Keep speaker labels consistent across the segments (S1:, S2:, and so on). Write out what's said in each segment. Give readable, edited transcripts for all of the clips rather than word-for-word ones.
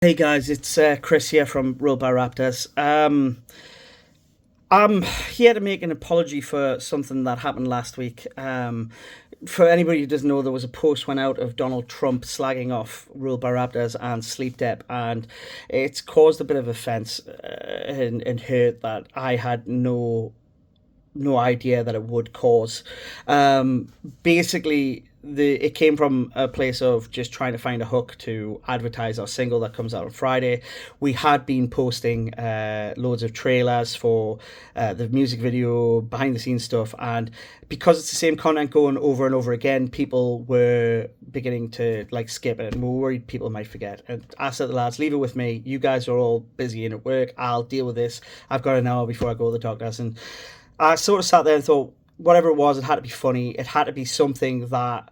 S1: Hey guys, it's Chris here from Ruled by Raptors. I'm here to make an apology for something that happened last week. For anybody who doesn't know, there was a post went out of Donald Trump slagging off Ruled by Raptors and Sleep Dep, and it's caused a bit of offence and hurt that I had no idea that it would cause. Basically, it came from a place of just trying to find a hook to advertise our single that comes out on Friday. We had been posting loads of trailers for the music video, behind the scenes stuff, and because it's the same content going over and over again, people were beginning to skip it, and we were worried people might forget. And I said to the lads, leave it with me. You guys are all busy and at work. I'll deal with this. I've got an hour before I go to the doctors. And I sort of sat there and thought, whatever it was, it had to be funny. It had to be something that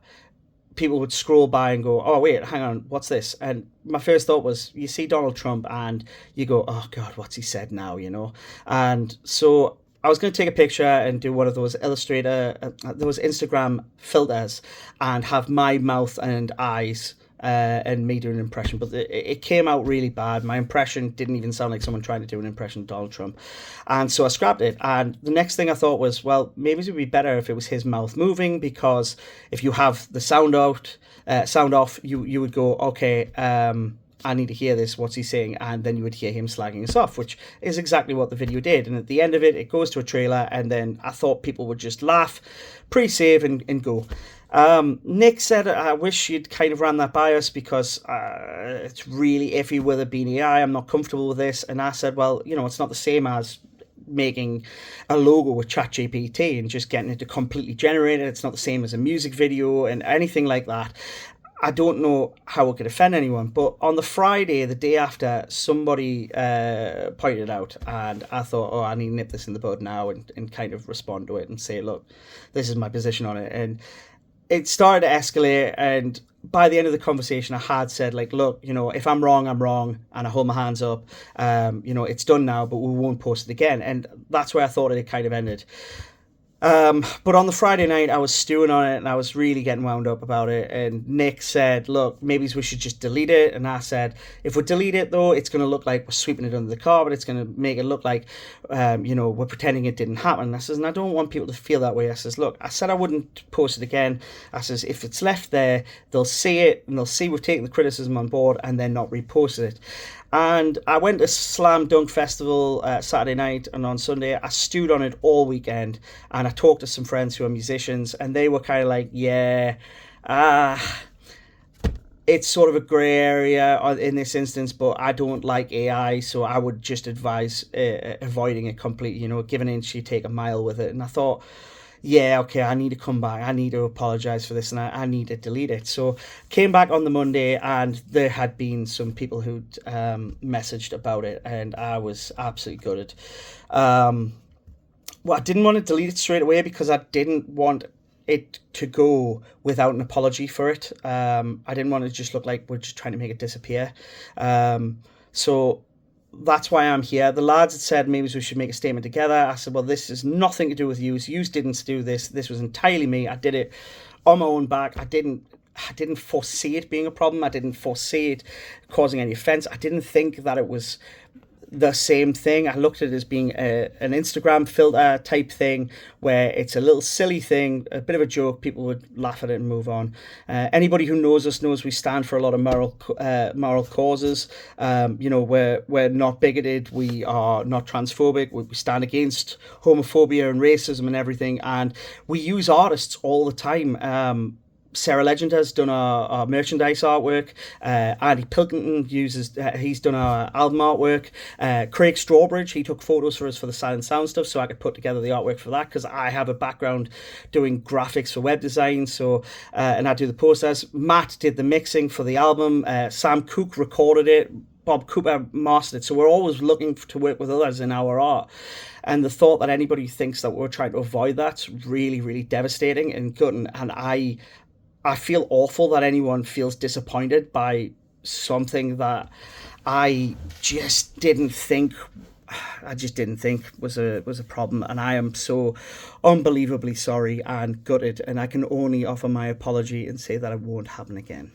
S1: people would scroll by and go, oh, wait, hang on, what's this? And my first thought was, you see Donald Trump and you go, oh, God, what's he said now? And so I was going to take a picture and do one of those those Instagram filters and have my mouth and eyes and me doing an impression, but it came out really bad. My impression didn't even sound like someone trying to do an impression of Donald Trump, and so I scrapped it. And the next thing I thought was, well, maybe it would be better if it was his mouth moving, because if you have the sound off, you would go, okay, I need to hear this, what's he saying? And then you would hear him slagging us off, which is exactly what the video did. And at the end of it, it goes to a trailer, and then I thought people would just laugh, pre-save and go. Nick said, I wish you'd kind of ran that by us, because it's really iffy with it being AI. I'm not comfortable with this. And I said, well, it's not the same as making a logo with ChatGPT and just getting it to completely generate it. It's not the same as a music video and anything like that. I don't know how it could offend anyone, but on the Friday, the day after, somebody pointed it out, and I thought, oh, I need to nip this in the bud now and kind of respond to it and say, look, this is my position on it. And it started to escalate, and by the end of the conversation, I had said, look, if I'm wrong, I'm wrong, and I hold my hands up. It's done now, but we won't post it again. And that's where I thought it kind of ended. But on the Friday night, I was stewing on it, and I was really getting wound up about it. And Nick said, look, maybe we should just delete it. And I said, if we delete it, though, it's going to look like we're sweeping it under the carpet. It's going to make it look like, we're pretending it didn't happen. And I says, and I don't want people to feel that way. I says, look, I said I wouldn't post it again. I says, if it's left there, they'll see it, and they'll see we've taken the criticism on board, and then not repost it. And I went to Slam Dunk Festival Saturday night, and on Sunday I stewed on it all weekend, and I talked to some friends who are musicians, and they were kind of like, yeah, it's sort of a grey area in this instance, but I don't like AI, so I would just advise avoiding it completely, give an inch, you take a mile with it. And I thought, yeah, okay, I need to come back. I need to apologise for this, and I need to delete it. So came back on the Monday, and there had been some people who'd messaged about it, and I was absolutely gutted. I didn't want to delete it straight away, because I didn't want it to go without an apology for it. I didn't want it to just look like we're just trying to make it disappear. So that's why I'm here. The lads had said maybe we should make a statement together. I said, well, this has nothing to do with you. You didn't do this. This was entirely me. I did it on my own back. I didn't foresee it being a problem. I didn't foresee it causing any offense. I didn't think that it was the same thing. I looked at it as being an Instagram filter type thing, where it's a little silly thing, a bit of a joke. People would laugh at it and move on. Anybody who knows us knows we stand for a lot of moral causes. We're not bigoted. We are not transphobic. We stand against homophobia and racism and everything. And we use artists all the time. Sarah Legend has done our merchandise artwork. Andy Pilkington he's done our album artwork. Craig Strawbridge, he took photos for us for the Silent Sound stuff, so I could put together the artwork for that, because I have a background doing graphics for web design. So and I do the posters. Matt did the mixing for the album. Sam Cooke recorded it. Bob Cooper mastered it. So we're always looking to work with others in our art. And the thought that anybody thinks that we're trying to avoid that's really, really devastating and gutting. And I feel awful that anyone feels disappointed by something that I just didn't think was a problem, and I am so unbelievably sorry and gutted, and I can only offer my apology and say that it won't happen again.